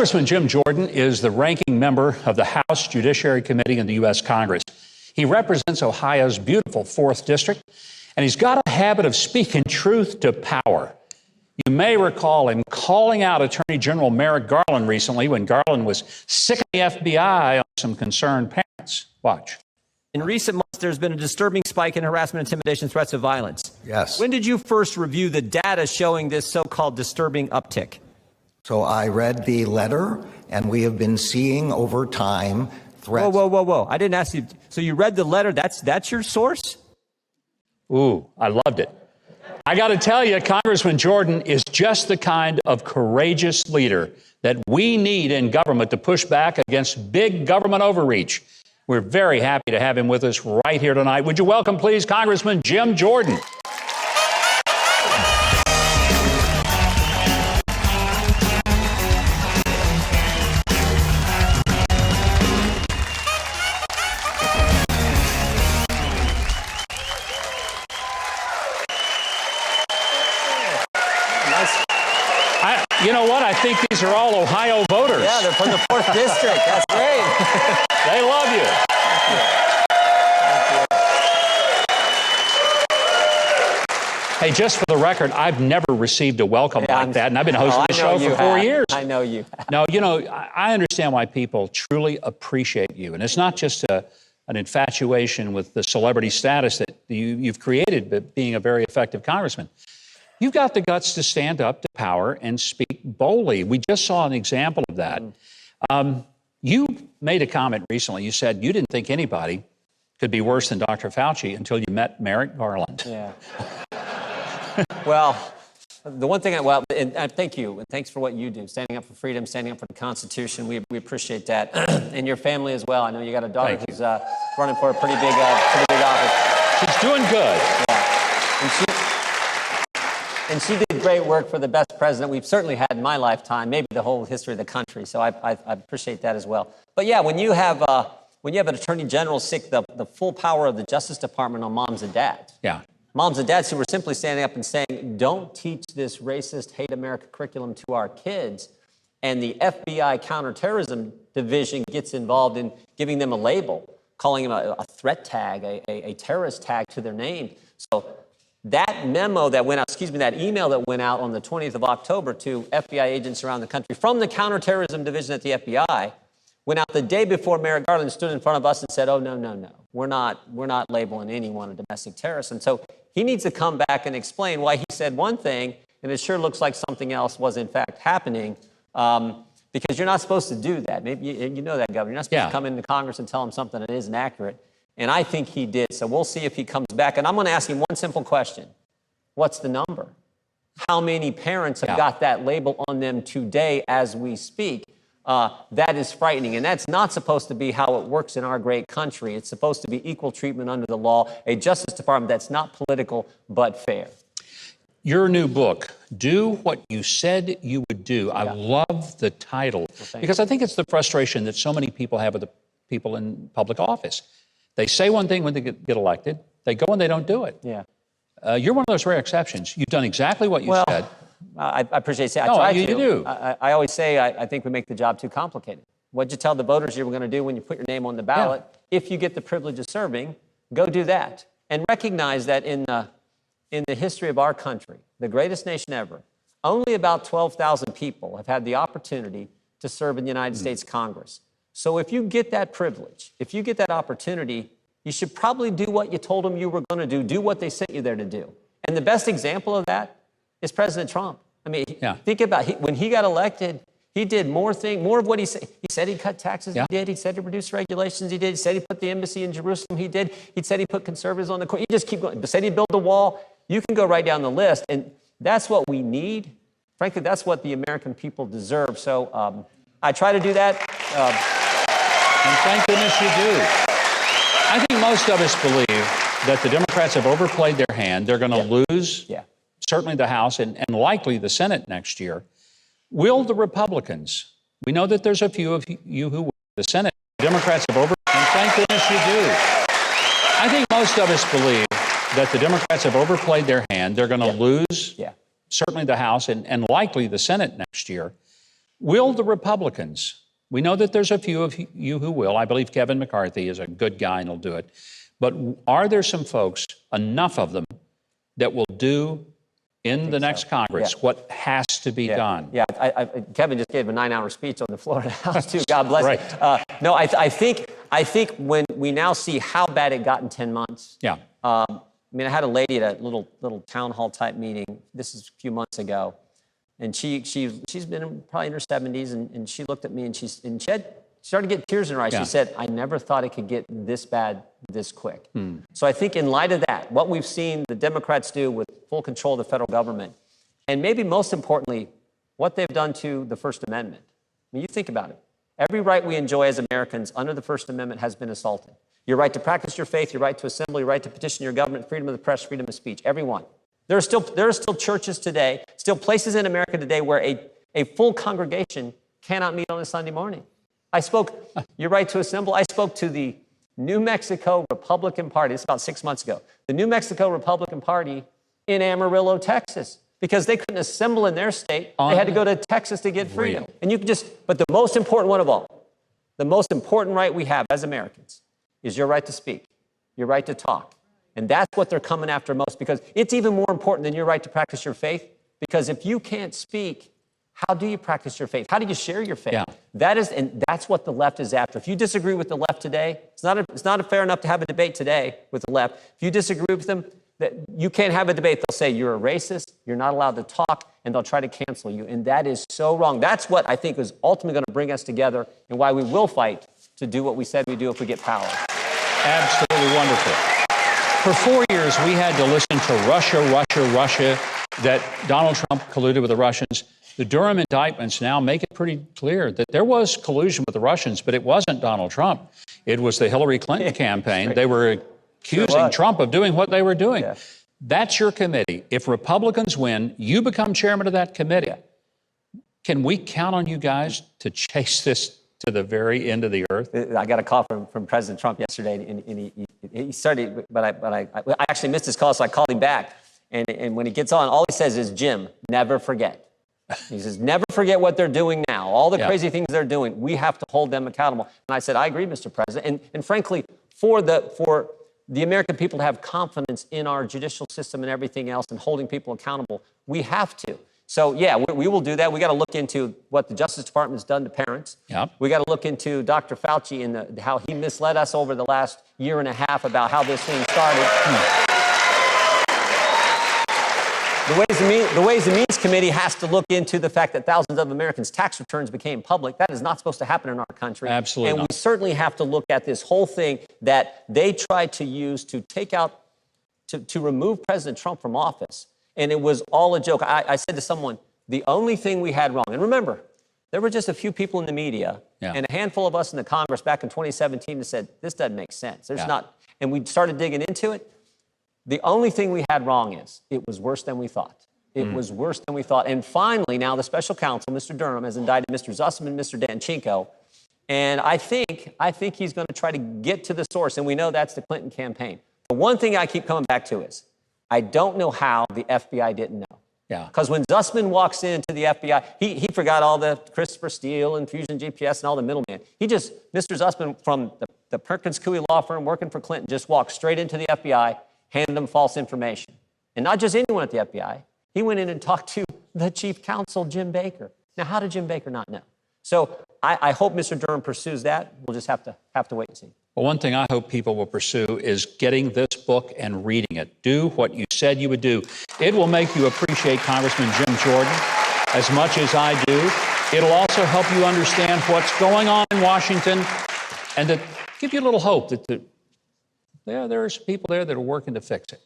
Congressman Jim Jordan is the ranking member of the House Judiciary Committee in the U.S. Congress. He represents Ohio's beautiful 4th District, and he's got a habit of speaking truth to power. You may recall him calling out Attorney General Merrick Garland recently when Garland was sicking the FBI on some concerned parents. Watch. In recent months, there's been a disturbing spike in harassment, intimidation, threats of violence. Yes. When did you first review the data showing this so-called disturbing uptick? So I read the letter, and we have been seeing over time threats. Whoa. I didn't ask you. So you read the letter. That's your source? Ooh, I loved it. I got to tell you, Congressman Jordan is just the kind of courageous leader that we need in government to push back against big government overreach. We're very happy to have him with us right here tonight. Would you welcome, please, Congressman Jim Jordan? You know what? I think these are all Ohio voters. Yeah, they're from the 4th District. That's great. They love you. Hey, just for the record, I've never received a welcome like that, and I've been hosting the show for 4 years. I know you have. No, you know, I understand why people truly appreciate you, and it's not just an infatuation with the celebrity status that you've created, but being a very effective congressman. You've got the guts to stand up to power and speak boldly. We just saw an example of that. You made a comment recently. You said you didn't think anybody could be worse than Dr. Fauci until you met Merrick Garland. Yeah. Well, the one thing, and thank you, and thanks for what you do, standing up for freedom, standing up for the Constitution. We appreciate that, and your family as well. I know you got a daughter who's running for a pretty big office. She's doing good. Yeah. And she did great work for the best president we've certainly had in my lifetime, maybe the whole history of the country. So I appreciate that as well. But yeah, when you have an attorney general sick the full power of the Justice Department on moms and dads. Yeah. Moms and dads who were simply standing up and saying, don't teach this racist, hate America curriculum to our kids. And the FBI counterterrorism division gets involved in giving them a label, calling them a threat tag, a terrorist tag to their name. So that memo that went out, that email that went out on the 20th of October to FBI agents around the country from the counterterrorism division at the FBI went out the day before Merrick Garland stood in front of us and said, oh, no, we're not labeling anyone a domestic terrorist. And so he needs to come back and explain why he said one thing and it sure looks like something else was in fact happening, because you're not supposed to do that. Maybe you know that, Governor. You're not supposed to come into Congress and tell him something that isn't accurate. And I think he did. So we'll see if he comes back. And I'm going to ask him one simple question. What's the number? How many parents have got that label on them today as we speak? That is frightening. And that's not supposed to be how it works in our great country. It's supposed to be equal treatment under the law, a Justice Department that's not political but fair. Your new book, Do What You Said You Would Do. I love the title because I think it's the frustration that so many people have with the people in public office. They say one thing when they get elected. They go and they don't do it. Yeah. You're one of those rare exceptions. You've done exactly what you said. I appreciate it. You do. I always say I think we make the job too complicated. What'd you tell the voters you were going to do when you put your name on the ballot? If you get the privilege of serving, go do that. And recognize that in the history of our country, the greatest nation ever, only about 12,000 people have had the opportunity to serve in the United States Congress. So if you get that privilege, if you get that opportunity, you should probably do what you told them you were going to do what they sent you there to do. And the best example of that is President Trump. I mean, think about when he got elected, he did more of what he said. He said he cut taxes, he did. He said he reduced regulations, he did. He said he put the embassy in Jerusalem, he did. He said he put conservatives on the court. You just keep going. He said he built the wall. You can go right down the list. And that's what we need. Frankly, that's what the American people deserve. So I try to do that. And thank goodness you do. I think most of us believe that the Democrats have overplayed their hand. They're going to lose certainly the House and likely the Senate next year. Will the Republicans, we know that there's a few of you who will, the Senate, Democrats have overplayed, and thank goodness you do. I think most of us believe that the Democrats have overplayed their hand. They're going to lose certainly the House and likely the Senate next year. Will the Republicans, we know that there's a few of you who will. I believe Kevin McCarthy is a good guy and will do it. But are there some folks, enough of them, that will do in the next Congress what has to be done? Yeah, Kevin just gave a 9-hour speech on the floor of the House, too. God bless Right. him. No, I think when we now see how bad it got in 10 months. Yeah. I mean, I had a lady at a little town hall type meeting. This is a few months ago. And she's been probably in her 70s, and she looked at me and she started to get tears in her eyes. Yeah. She said, I never thought it could get this bad this quick. So I think in light of that, what we've seen the Democrats do with full control of the federal government, and maybe most importantly, what they've done to the First Amendment. I mean, you think about it. Every right we enjoy as Americans under the First Amendment has been assaulted. Your right to practice your faith, your right to assemble, your right to petition your government, freedom of the press, freedom of speech, every one. There are still churches today, still places in America today where a full congregation cannot meet on a Sunday morning. Your right to assemble, I spoke to the New Mexico Republican Party. This is about 6 months ago. The New Mexico Republican Party in Amarillo, Texas, because they couldn't assemble in their state. They had to go to Texas to get freedom. And you can but the most important one of all, the most important right we have as Americans is your right to speak, your right to talk. And that's what they're coming after most, because it's even more important than your right to practice your faith. Because if you can't speak, how do you practice your faith? How do you share your faith? Yeah. That's what the left is after. If you disagree with the left today, it's not fair enough to have a debate today with the left. If you disagree with them, that you can't have a debate. They'll say you're a racist, you're not allowed to talk, and they'll try to cancel you. And that is so wrong. That's what I think is ultimately going to bring us together, and why we will fight to do what we said we do if we get power. Absolutely wonderful. For 4 years, we had to listen to Russia, that Donald Trump colluded with the Russians. The Durham indictments now make it pretty clear that there was collusion with the Russians, but it wasn't Donald Trump. It was the Hillary Clinton campaign. Right. They were accusing Trump of doing what they were doing. Yeah. That's your committee. If Republicans win, you become chairman of that committee. Yeah. Can we count on you guys to chase this to the very end of the earth? I got a call from President Trump yesterday, and he started, but I actually missed his call, so I called him back. And when he gets on, all he says is, Jim, never forget. He says, never forget what they're doing now. All the crazy things they're doing, we have to hold them accountable. And I said, I agree, Mr. President. And frankly, for the American people to have confidence in our judicial system and everything else and holding people accountable, we have to. So, yeah, we will do that. We got to look into what the Justice Department's done to parents. Yep. We got to look into Dr. Fauci and how he misled us over the last year and a half about how this thing started. The Ways and Means Committee has to look into the fact that thousands of Americans' tax returns became public. That is not supposed to happen in our country. Absolutely and not. We certainly have to look at this whole thing that they tried to use to take out, to remove President Trump from office. And it was all a joke. I said to someone, the only thing we had wrong, and remember, there were just a few people in the media and a handful of us in the Congress back in 2017 that said, this doesn't make sense. There's not, and we started digging into it. The only thing we had wrong is it was worse than we thought. It was worse than we thought. And finally, now the special counsel, Mr. Durham, has indicted Mr. Zussman and Mr. Danchenko. And I think he's going to try to get to the source. And we know that's the Clinton campaign. The one thing I keep coming back to is I don't know how the FBI didn't know. Yeah. Because when Zussman walks into the FBI, he forgot all the Christopher Steele and Fusion GPS and all the middlemen. Mr. Zussman from the Perkins Coie law firm working for Clinton just walked straight into the FBI, handed them false information. And not just anyone at the FBI. He went in and talked to the chief counsel, Jim Baker. Now, how did Jim Baker not know? So I hope Mr. Durham pursues that. We'll just have to wait and see. Well, one thing I hope people will pursue is getting this book and reading it. Do what you said you would do. It will make you appreciate Congressman Jim Jordan as much as I do. It'll also help you understand what's going on in Washington and to give you a little hope that there are some people there that are working to fix it.